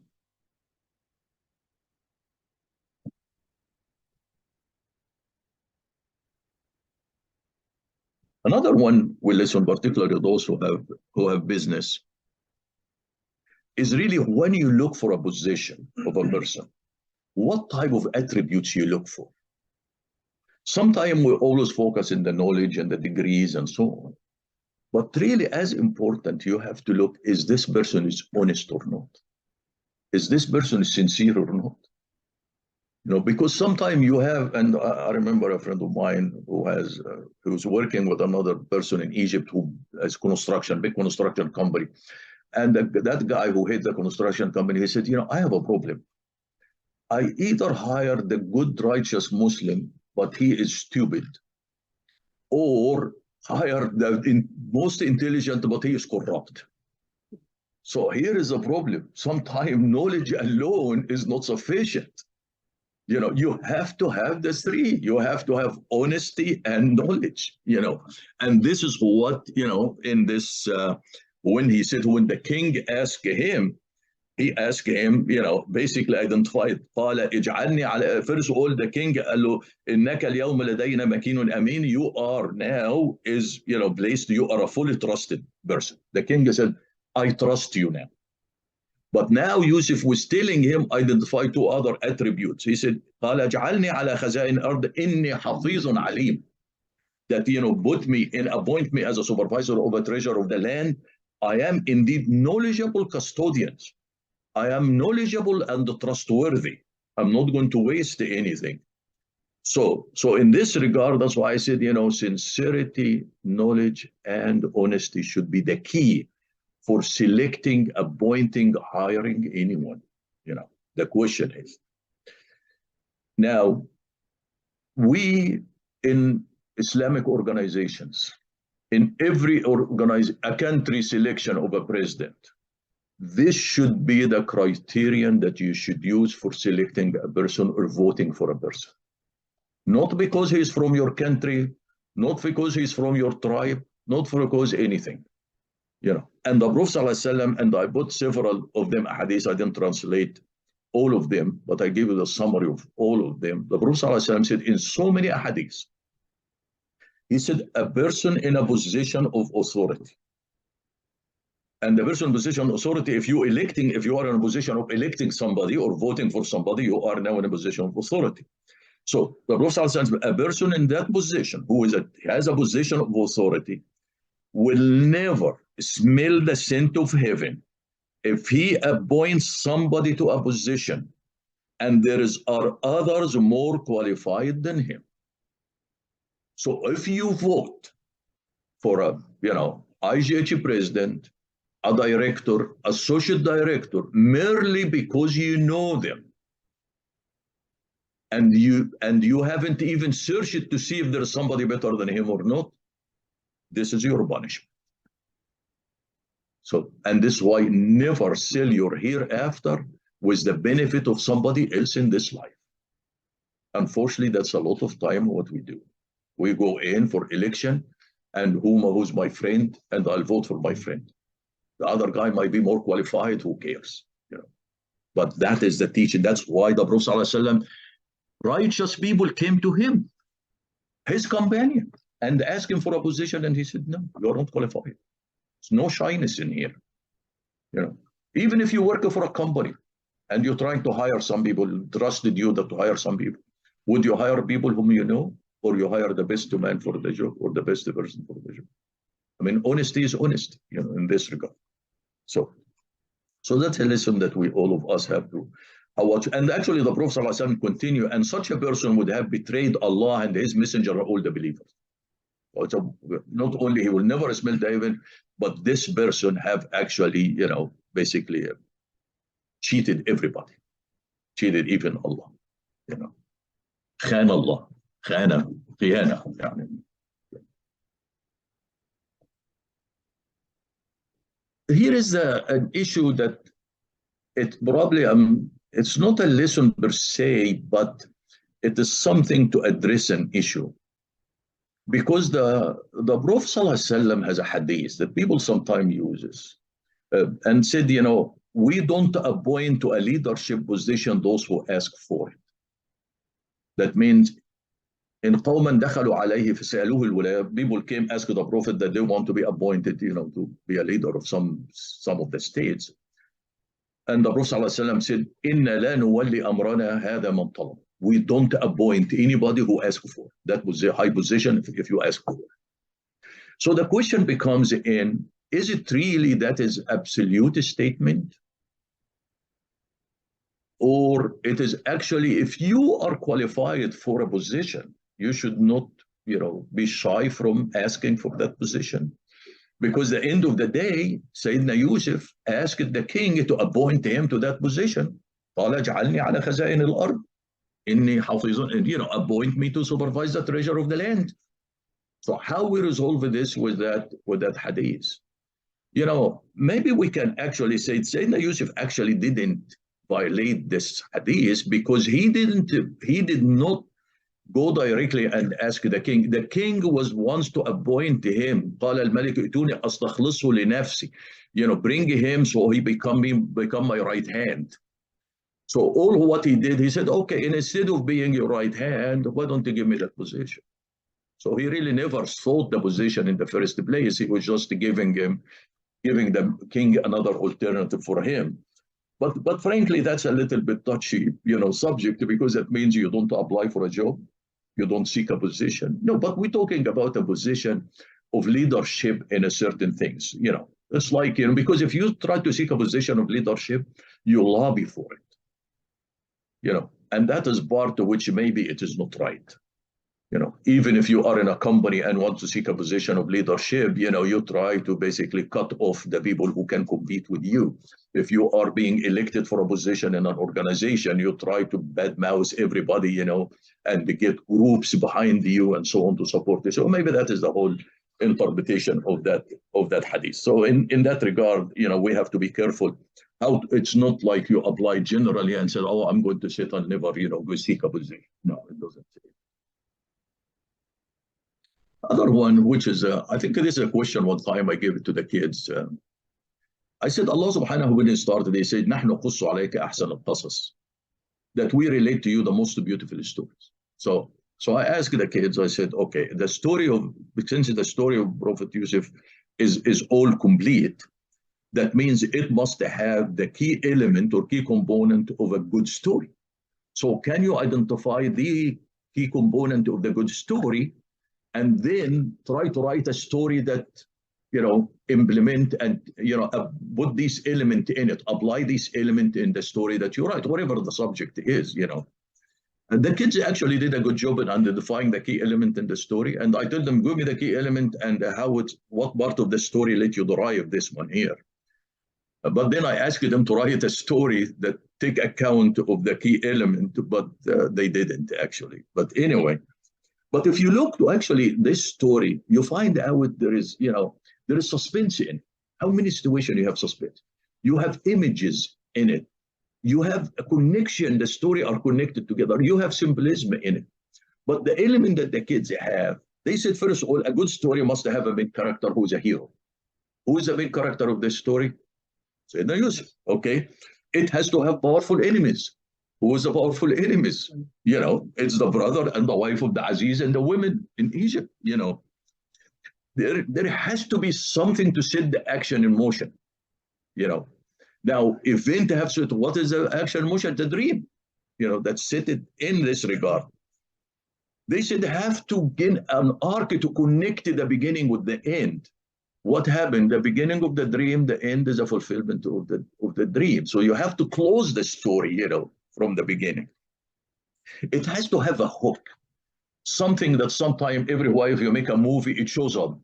Another one we listen, particularly those who have business, is really when you look for a position of a person, what type of attributes you look for. Sometimes we always focus in the knowledge and the degrees and so on. But really, as important, you have to look, is this person is honest or not? Is this person sincere or not? You know, because sometimes you have, and I remember a friend of mine who's working with another person in Egypt who has big construction company. And that guy who heads the construction company, he said, you know, I have a problem. I either hire the good, righteous Muslim, but he is stupid, or hire the most intelligent, but he is corrupt. So here is a problem. Sometimes knowledge alone is not sufficient. You know, you have to have the three. You have to have honesty and knowledge, you know. And this is what, you know, in this, when he said, when the king asked him, he asked him, you know, basically identified. قال اجعلني على, first of all, the king قال له إنك اليوم لدينا مكين أمين. You are now you know, placed. You are a fully trusted person. The king said, I trust you now. But now Yusuf was telling him, identify two other attributes. He said, قال اجعلني على خزائن الأرض إني حفيظ عليم. That, you know, appoint me as a supervisor of a treasure of the land. I am indeed knowledgeable custodians. I am knowledgeable and trustworthy. I'm not going to waste anything. So in this regard, that's why I said, you know, sincerity, knowledge, and honesty should be the key for selecting, appointing, hiring anyone. You know, the question is, now, we in Islamic organizations, in every a country selection of a president, this should be the criterion that you should use for selecting a person or voting for a person. Not because he's from your country, not because he's from your tribe, not because anything. You know, and the Prophet ﷺ, and I put several of them hadiths, I didn't translate all of them, but I give you the summary of all of them. The Prophet ﷺ said in so many hadiths, he said, a person in a position of authority. And the person in position of authority, if you are in a position of electing somebody or voting for somebody, you are now in a position of authority. So the Prophet says, a person in that position who has a position of authority will never smell the scent of heaven if he appoints somebody to a position and are others more qualified than him. So if you vote for a, you know, IGH president, a director, associate director, merely because you know them, and you haven't even searched it to see if there's somebody better than him or not, this is your punishment. So, and this is why never sell your hereafter with the benefit of somebody else in this life. Unfortunately, that's a lot of time what we do. We go in for election, and who's my friend, and I'll vote for my friend. The other guy might be more qualified, who cares? You know. But that is the teaching. That's why the Prophet ﷺ, righteous people came to him, his companion, and asked him for a position, and he said, no, you're not qualified. There's no shyness in here. You know, even if you work for a company and you're trying to hire some people, trusted you to hire some people, would you hire people whom you know, or you hire the best man for the job, or the best person for the job? I mean, honesty is honesty, you know, in this regard. So So that's a lesson that we all of us have to watch. And actually, the Prophet ﷺ continue, and such a person would have betrayed Allah and His Messenger and all the believers. So not only he will never smell the heaven, but this person have actually, basically cheated everybody, cheated even Allah. خان Allah, خيانة. Here is an issue that it probably it's not a lesson per se, but it is something to address an issue. Because the Prophet ﷺ has a hadith that people sometimes uses and said, we don't appoint to a leadership position those who ask for it. That means in قوما دخلوا عليه فسألوه الولاية, people came ask the Prophet that they want to be appointed, to be a leader of some of the states. And the Prophet ﷺ said, إِنَّ لَا نُوَلِّ أَمْرَنَا هَذَا مَنْ طَلَبَ. We don't appoint anybody who asks for it. That was a high position if you ask for it. So the question becomes is it really that is absolute statement? Or it is actually, if you are qualified for a position, you should not, be shy from asking for that position. Because at the end of the day, Sayyidina Yusuf asked the king to appoint him to that position. قال اجعلني على خزائن الأرض إني حفيظ, appoint me to supervise the treasure of the land. So how we resolve this with that hadith? Maybe we can actually say Sayyidina Yusuf actually didn't violate this hadith because he did not go directly and ask the king. The king was wants to appoint him. قال الملك ائتوني أستخلصه لنفسي. Bring him so he become my right hand. So all what he did, he said, okay, and instead of being your right hand, why don't you give me that position? So he really never sought the position in the first place. He was just giving the king another alternative for him. But frankly, that's a little bit touchy, subject, because it means you don't apply for a job, you don't seek a position. No, but we're talking about a position of leadership in a certain things. It's like, because if you try to seek a position of leadership, you lobby for it. And that is part of which maybe it is not right. Even if you are in a company and want to seek a position of leadership, you try to basically cut off the people who can compete with you. If you are being elected for a position in an organization, you try to badmouth everybody, and get groups behind you and so on to support it. So maybe that is the whole interpretation of that hadith. So in that regard, we have to be careful. It's not like you apply generally and say, oh, I'm going to sit and never, go seek a position. No, it doesn't say. Other one, which is, I think this is a question one time I gave it to the kids. I said, Allah subhanahu when he started, he said, نحن نقص عليك أحسن القصص. That we relate to you the most beautiful stories. So I asked the kids, I said, okay, since the story of Prophet Yusuf is all complete, that means it must have the key element or key component of a good story. So can you identify the key component of the good story and then try to write a story that, implement and, put this element in it, apply this element in the story that you write, whatever the subject is, And the kids actually did a good job in identifying the key element in the story. And I told them, give me the key element and what part of the story let you derive this one here. But then I asked them to write a story that take account of the key element, but they didn't actually. But anyway, but if you look to actually this story, you find out there is suspense in it. How many situations you have suspense? You have images in it. You have a connection. The story are connected together. You have symbolism in it. But the element that the kids have, they said, first of all, a good story must have a main character who's a hero. Who is the main character of this story? Sayyidina Yusuf. Okay. It has to have powerful enemies. Who is the powerful enemies? It's the brother and the wife of the Aziz and the women in Egypt. There has to be something to set the action in motion. Now, event have said, what is the action in motion? The dream. That's set it in this regard. They said have to get an arc to connect the beginning with the end. what happened? The beginning of the dream, the end is a fulfillment of the dream. So you have to close the story, from the beginning. It has to have a hook, something that sometime every while if you make a movie, it shows up.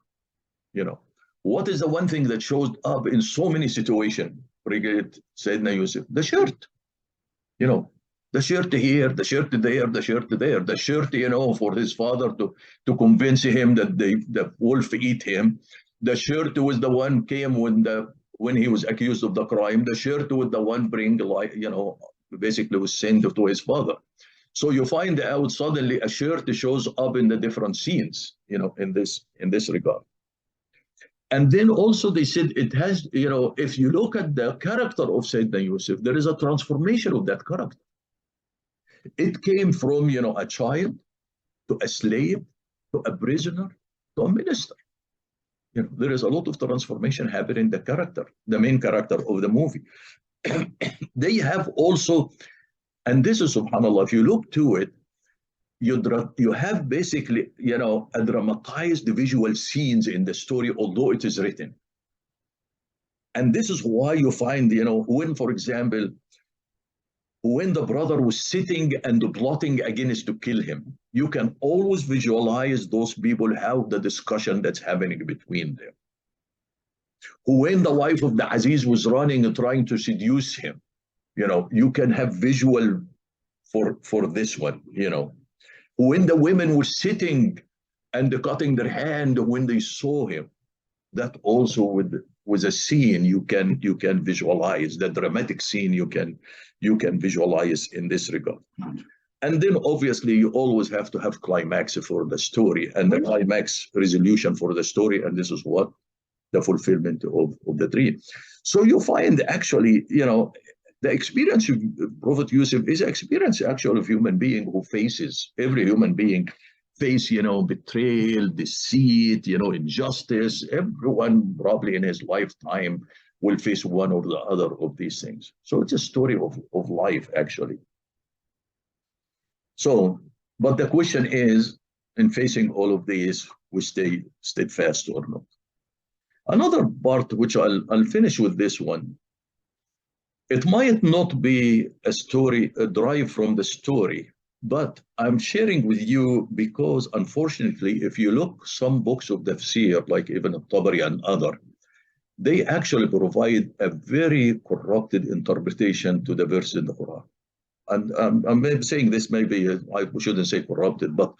What is the one thing that shows up in so many situations? Regarding Sayyidina Yusuf, the shirt. The shirt here, the shirt there, the shirt there, the shirt, for his father to convince him that the wolf eat him. The shirt was the one came when he was accused of the crime. The shirt was the one bring basically was sent to his father. So you find out suddenly a shirt shows up in the different scenes, in this regard. And then also they said it has, if you look at the character of Sayyidina Yusuf, there is a transformation of that character. It came from, a child to a slave to a prisoner to a minister. There is a lot of transformation happening in the character, the main character of the movie. They have also, and this is subhanAllah, if you look to it, you have basically, a dramatized visual scenes in the story, although it is written. And this is why you find, when, for example, when the brother was sitting and plotting against to kill him, you can always visualize those people, how the discussion that's happening between them. When the wife of the Aziz was running and trying to seduce him, you can have visual for this one, When the women were sitting and cutting their hand when they saw him, that also with a scene you can visualize, the dramatic scene you can visualize in this regard. And then obviously you always have to have climax for the story and the climax resolution for the story, and this is what the fulfillment of the dream. So you find actually, the experience of Prophet Yusuf is an experience actually of human being who faces, every human being face, betrayal, deceit, injustice. Everyone probably in his lifetime will face one or the other of these things. So it's a story of life actually. So, but the question is, in facing all of these, we stay steadfast or not. Another part, which I'll finish with this one, it might not be a story, a drive from the story, but I'm sharing with you because unfortunately, if you look some books of tafsir, like Ibn al-Tabari and other, they actually provide a very corrupted interpretation to the verse in the Quran. And I'm saying this maybe, I shouldn't say corrupted, but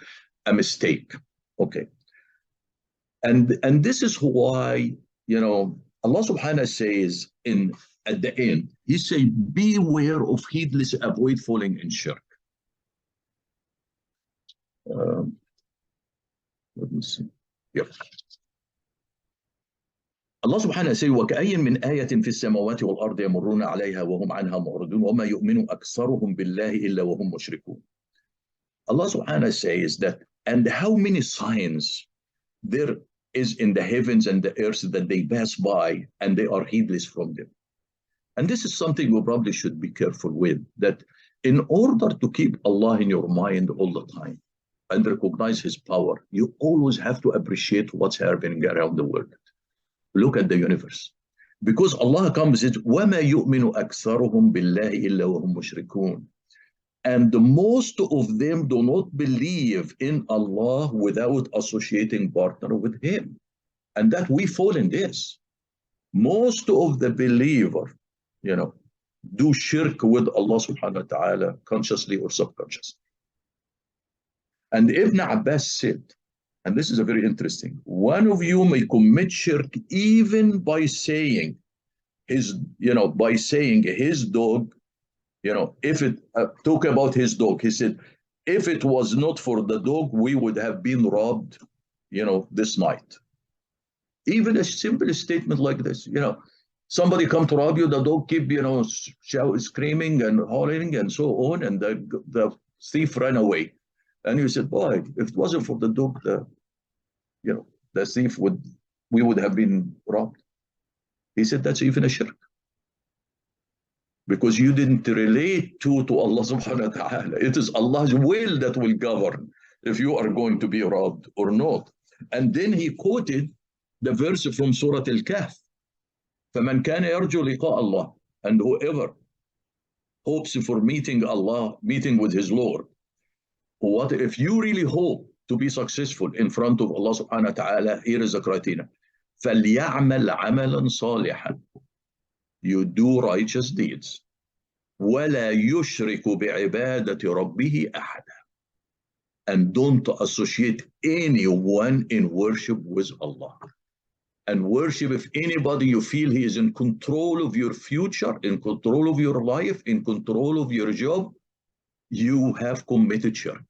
a mistake. Okay. And this is why, Allah subhanahu says at the end, He say, beware of heedless, avoid falling in shirk. Let me see. Yeah. Allah subhanahu say, وَكَأَيٍّ مِّنْ آيَةٍ فِي السَّمَاوَاتِ وَالْأَرْضِ يَمُرُّونَ عَلَيْهَا وَهُمْ عَنْهَا مُعْرِضُونَ وَمَا يُؤْمِنُ أَكْثَرُهُم بِاللَّهِ إِلَّا وَهُمْ مُشْرِكُونَ. Allah subhanahu says that, and how many signs there is in the heavens and the earth that they pass by and they are heedless from them. And this is something we probably should be careful with, that in order to keep Allah in your mind all the time and recognize His power, you always have to appreciate what's happening around the world. Look at the universe. Because Allah comes and says, وَمَا يُؤْمِنُ أَكْثَرُهُم بِاللَّهِ إِلَّا وَهُمْ مُشْرِكُونَ. And most of them do not believe in Allah without associating partner with Him. And that we fall in this. Most of the believer, do shirk with Allah subhanahu wa ta'ala consciously or subconsciously. And Ibn Abbas said, and this is a very interesting, one of you may commit shirk even by saying his dog, if it talk about his dog, he said, if it was not for the dog, we would have been robbed, this night. Even a simple statement like this, somebody come to rob you, the dog keep, screaming and hollering and so on, and the thief ran away. And you said, boy, if it wasn't for the dog, the thief we would have been robbed. He said, that's even a shirk. Because you didn't relate to Allah subhanahu wa ta'ala. It is Allah's will that will govern if you are going to be robbed or not. And then he quoted the verse from Surah Al-Kahf. فَمَنْ كَانَ يَرْجُو لِقَاءَ اللَّهِ, and whoever hopes for meeting Allah, meeting with his Lord. What if you really hope to be successful in front of Allah subhanahu wa ta'ala? Here is the criteria. فَلْيَعْمَلْ عَمَلًا صَالِحًا. You do righteous deeds. وَلَا يُشْرِكُ بِعِبَادَةِ رَبِّهِ أَحَدًا. And don't associate anyone in worship with Allah. And worship, if anybody you feel he is in control of your future, in control of your life, in control of your job, you have committed shirk.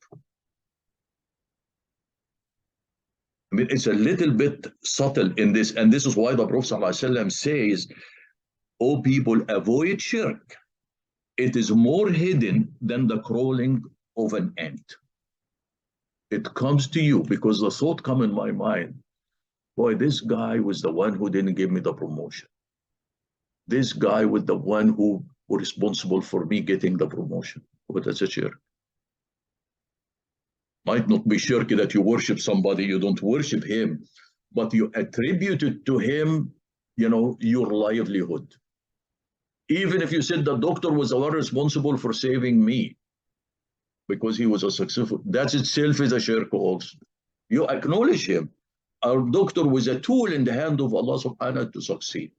I mean, it's a little bit subtle in this, and this is why the Prophet ﷺ says, "O people, avoid shirk. It is more hidden than the crawling of an ant." It comes to you because the thought comes in my mind, boy, this guy was the one who didn't give me the promotion. This guy was the one who was responsible for me getting the promotion. But that's a shirk. Might not be shirk that you worship somebody, you don't worship him, but you attributed to him, your livelihood. Even if you said the doctor was the one responsible for saving me because he was a successful, that itself is a shirk also. You acknowledge him. Our doctor was a tool in the hand of Allah subhanahu wa ta'ala to succeed.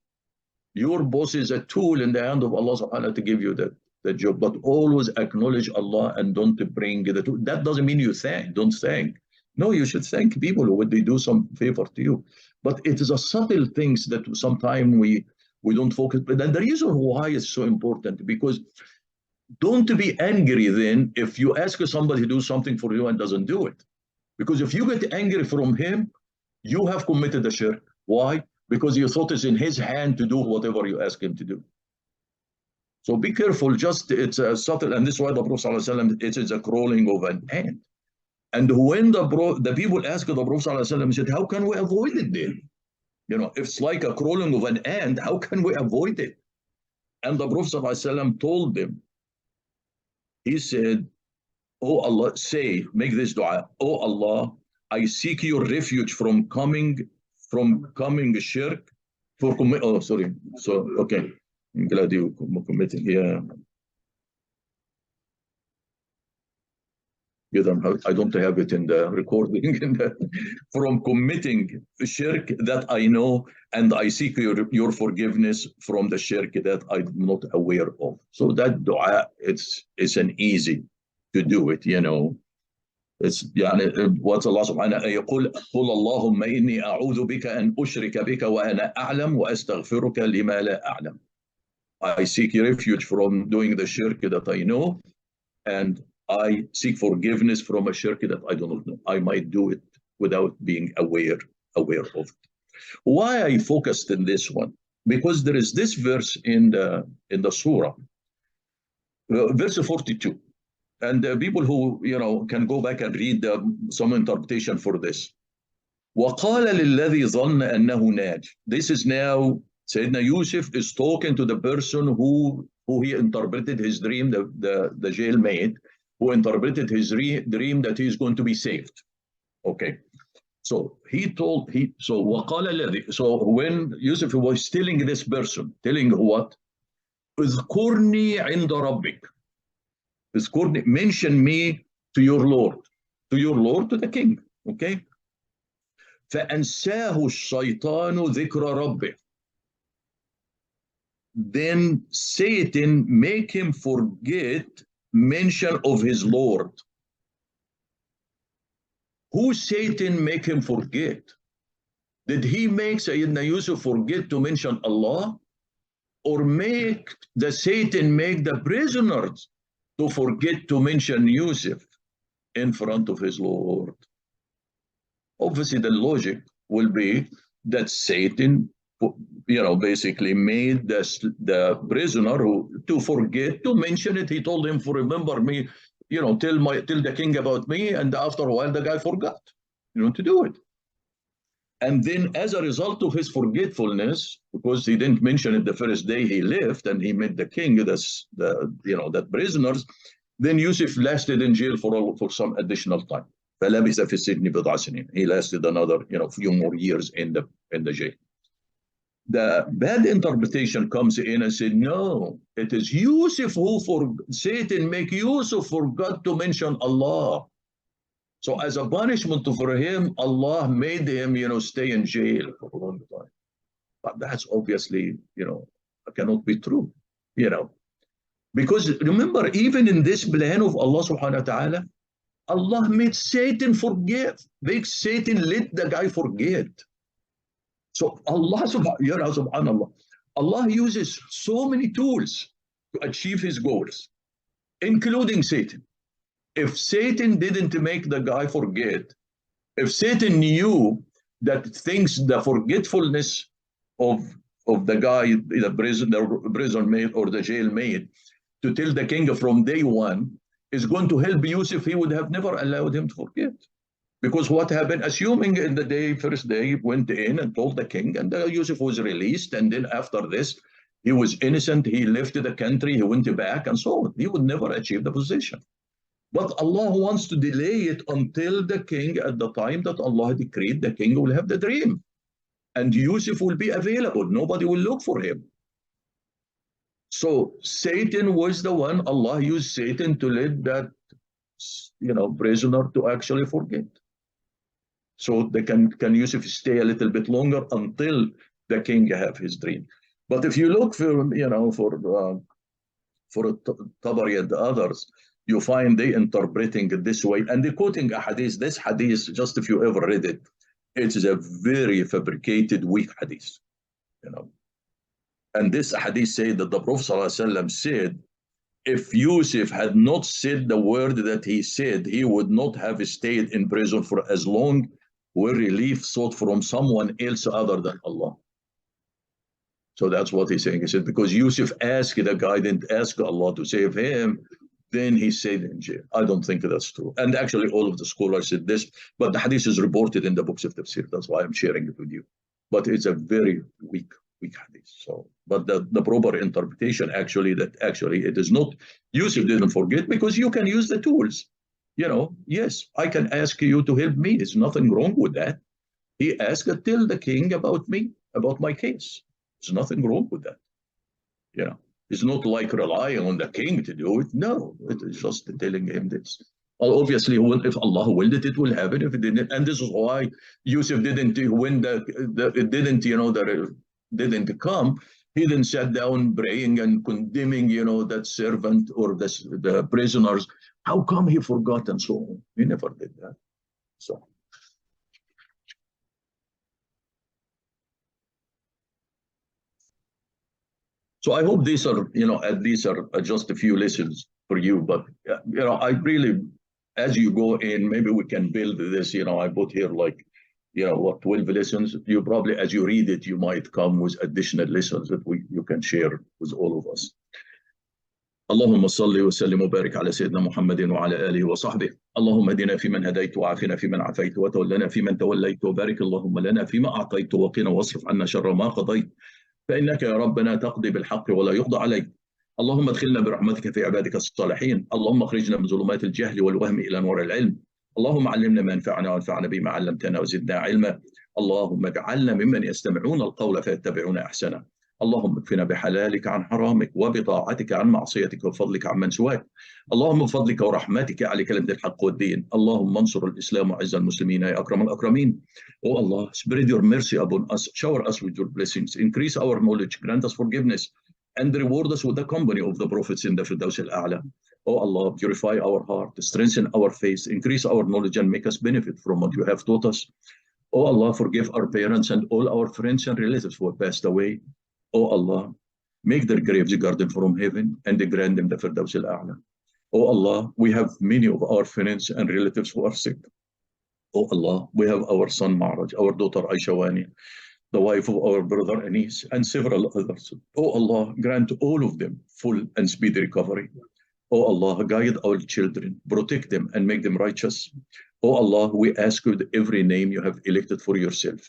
Your boss is a tool in the hand of Allah subhanahu wa ta'ala to give you the job, but always acknowledge Allah and don't bring the tool. That doesn't mean you don't thank. No, you should thank people when they do some favor to you. But it is a subtle things that sometimes we don't focus. But the reason why it's so important, because don't be angry then if you ask somebody to do something for you and doesn't do it. Because if you get angry from him, you have committed a shirk. Why? Because you thought it's in his hand to do whatever you ask him to do. So be careful. It's a subtle, and this is why the Prophet ﷺ, it is a crawling of an ant. And when the people asked the Prophet ﷺ, he said, how can we avoid it then? If it's like a crawling of an ant, how can we avoid it? And the Prophet ﷺ told them, he said, "Oh Allah, make this dua. Oh Allah, I seek your refuge from coming shirk, sorry. So, okay. I'm glad you committed here. I don't have it in the recording. From committing shirk that I know, and I seek your forgiveness from the shirk that I'm not aware of. So that dua, it's an easy to do it, It's what Allah subhanahu wa ta'ala يقول قل اللهم إني أعوذ بك أن أشرك بك وأنا أعلم وأستغفرك لما لا أعلم. I seek refuge from doing the shirk that I know, and I seek forgiveness from a shirk that I do not know. I might do it without being aware of it. Why I focused in this one? Because there is this verse in the surah, verse 42. And people who can go back and read some interpretation for this. وَقَالَ لِلَّذِي ظَنَّ أَنَّهُ نَاجٍ. This is now Sayyidina Yusuf is talking to the person who he interpreted his dream, the jailmate, who interpreted his dream that he is going to be saved. Okay. So so وَقَالَ الَّذِي. So when Yusuf was telling this person, telling what? اذْكُرْنِي عِنْدَ رَبِّكَ. Mention me to your Lord, to the king. Okay. فَأَنْسَاهُ الشَّيْطَانُ ذِكْرَ رَبِّهِ. Then Satan make him forget mention of his Lord. Who Satan make him forget? Did he make Sayyidina Yusuf forget to mention Allah? Or Satan make the prisoners to forget to mention Yusuf in front of his Lord? Obviously, the logic will be that Satan, basically made the prisoner to forget to mention it. He told him, remember me, tell the king about me, and after a while the guy forgot, to do it. And then as a result of his forgetfulness, because he didn't mention it the first day he left and he met the king, the prisoners, then Yusuf lasted in jail for some additional time. فلبث في السجن بضع سنين. He lasted another, few more years in the jail. The bad interpretation comes in and said, no, it is Yusuf Satan make Yusuf forgot to mention Allah. So as a punishment for him, Allah made him, stay in jail for a long time. But that's obviously, cannot be true, Because remember, even in this plan of Allah subhanahu wa ta'ala, Allah made Satan forget. Makes Satan let the guy forget. So Allah subhanallah, Allah uses so many tools to achieve his goals, including Satan. If Satan didn't make the guy forget, if Satan knew that the forgetfulness of the guy, the prison mate or the jail mate, to tell the king from day one is going to help Yusuf, he would have never allowed him to forget. Because what happened, assuming in the first day, he went in and told the king, and Yusuf was released, and then after this, he was innocent, he left the country, he went back, and so on. He would never achieve the position. But Allah wants to delay it until the king, at the time that Allah decreed, the king will have the dream. And Yusuf will be available. Nobody will look for him. So Satan was the one, Allah used Satan to let that, prisoner to actually forget. So they can Yusuf stay a little bit longer until the king have his dream. But if you look for Tabari and the others, you find they interpreting it this way, and they're quoting a hadith. This hadith, just if you ever read it, it is a very fabricated, weak hadith. And this hadith said that the Prophet ﷺ said, if Yusuf had not said the word that he said, he would not have stayed in prison for as long, were relief sought from someone else other than Allah. So that's what he's saying. He said, because Yusuf asked the guy, didn't ask Allah to save him, then he stayed in jail. I don't think that's true. And actually, all of the scholars said this, but the hadith is reported in the books of tafsir. That's why I'm sharing it with you. But it's a very weak hadith. So, but the proper interpretation actually it is not Yusuf didn't forget, because you can use the tools. Yes, I can ask you to help me. There's nothing wrong with that. He asked, tell the king about me, about my case. There's nothing wrong with that. It's not like relying on the king to do it. No, it is just telling him this. Well, obviously, if Allah willed it, it will happen. If it didn't, and this is why Yusuf didn't, when it didn't, didn't come, he then sat down praying and condemning, that servant or the prisoners. How come he forgot and so on? He never did that. So I hope these are, these are just a few lessons for you. But, I really, as you go in, maybe we can build this, I put here like, 12 lessons. You probably, as you read it, you might come with additional lessons that you can share with all of us. اللهم صل وسلم وبارك على سيدنا محمد وعلى آله وصحبه. اللهم اهدنا فيمن هديت وعافنا فيمن عافيت وتولنا فيمن توليت وبارك اللهم لنا فيما أعطيت وقنا واصرف عنا شر ما قضيت، فإنك يا ربنا تقضي بالحق ولا يقضى عليك. اللهم ادخلنا برحمتك في عبادك الصالحين. اللهم اخرجنا من ظلمات الجهل والوهم إلى نور العلم. اللهم علمنا ما ينفعنا وانفعنا بما علمتنا وزدنا علما. اللهم اجعلنا ممن يستمعون القول فيتبعون أحسنه. اللهم اكفنا بحلالك عن حرامك وبطاعتك عن معصيتك وفضلك عن من سواك. اللهم بفضلك ورحمتك على كلمة الحق والدين. اللهم انصر الإسلام وعز المسلمين يا أكرم الأكرمين. Oh Allah, spread your mercy upon us, shower us with your blessings, increase our knowledge, grant us forgiveness, and reward us with the company of the prophets in the Firdaus al-A'la. Oh Allah, purify our heart, strengthen our faith, increase our knowledge, and make us benefit from what you have taught us. Oh Allah, forgive our parents and all our friends and relatives who have passed away. Oh Allah, make their graves a garden from heaven and grant them the Firdaus al-A'la. Oh Allah, we have many of our friends and relatives who are sick. Oh Allah, we have our son Ma'raj, our daughter Aisha Wani, the wife of our brother Anis, and several others. Oh Allah, grant all of them full and speedy recovery. Oh Allah, guide our children, protect them and make them righteous. Oh Allah, we ask you with every name you have elected for yourself,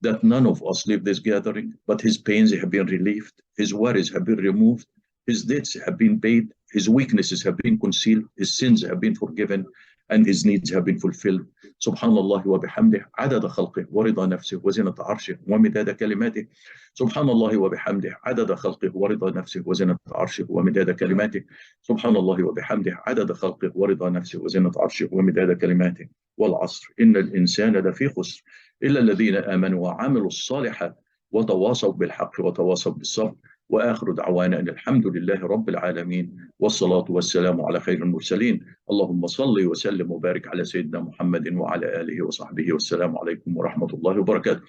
that none of us leave this gathering, but his pains have been relieved, his worries have been removed, his debts have been paid, his weaknesses have been concealed, his sins have been forgiven, and his needs have been fulfilled. سبحان الله وبحمده عدد خلقه ورضا نفسه وزنة عرشه ومداد كلماته. سبحان الله وبحمده عدد خلقه ورضا نفسه وزنة عرشه ومداد كلماته. سبحان الله وبحمده عدد خلقه ورضا نفسه وزنة عرشه ومداد كلماته. والعصر إن الإنسان لفي خسر إلا الذين آمنوا وعملوا الصالحات وتواصوا بالحق وتواصوا بالصبر. وآخر دعوانا أن الحمد لله رب العالمين والصلاة والسلام على خير المرسلين. اللهم صل وسلم وبارك على سيدنا محمد وعلى آله وصحبه والسلام عليكم ورحمة الله وبركاته.